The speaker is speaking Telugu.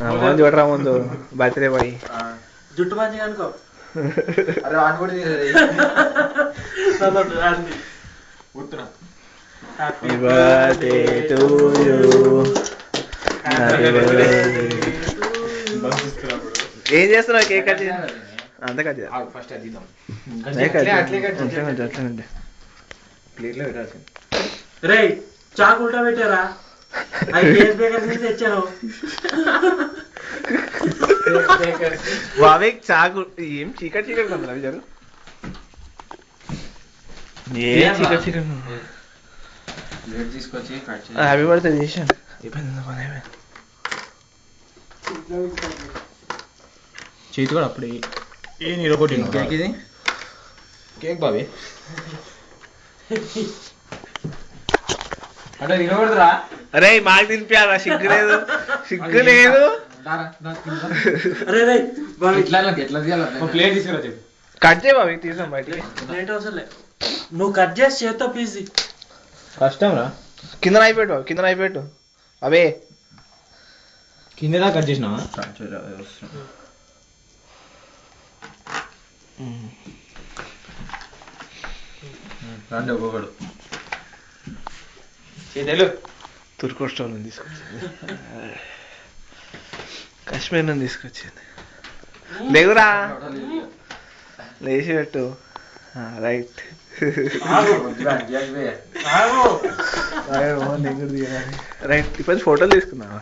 ముందు చూడరా ముందు బర్త్డే బాయ్ జుట్టు మంచిగా అనుకో. అరే వాటి కూడా హ్యాపీ బర్త్డే టు యూ. ఏం చేస్తున్నావు? కేక్ కట్ చేయాలి అంత కట్ చేయాలి. ఫస్ట్ అది అట్లా ప్లేట్లో పెట్టాల్సింది. రే చాకు ఉల్టా పెట్టారా? అది కేస్ బేకర్స్ నుంచి తెచ్చాను. బాబే చాకు ఏం చీకటి చీకటి కొందరు అవి జరుగు. ఏం చీకటి చీకటి ప్లేట్ తీసుకొచ్చి కట్ చేసి హ్యాపీ బర్త్డే చేశాను. చేతి కూడా అప్పుడే ఏ నిరొకటి కేక్ ఇది కేక్ బాబీ అంటే నిలబడదురా. అరే మాకు తినిపించాలా? సిగ్గు లేదు, సిగ్గు లేదు. అరే రే బాబు ఎట్లా తీయాలి? ప్లేట్ తీసుకురా చెప్పి కట్ చేయ బాబీ, తీసాం బయటికి. ప్లేట్ అవసరం లే, నువ్వు కట్ చేసి చేత్తో పీస్. కష్టం రా. కింద అయిపోయాడు బాబు, కింద అయిపోయాడు అవే కిందదా కట్ చేసినావా? రండి ఒక్కొక్కడు చేతులు. తుర్కో స్టోర్ నుంచి తీసుకొచ్చింది, కాశ్మీర్ నుంచి తీసుకొచ్చింది. లేవురా, లేచి పెట్టు. రైట్. రైట్, ఇప్పుడు ఫోటోలు తీసుకున్నావా?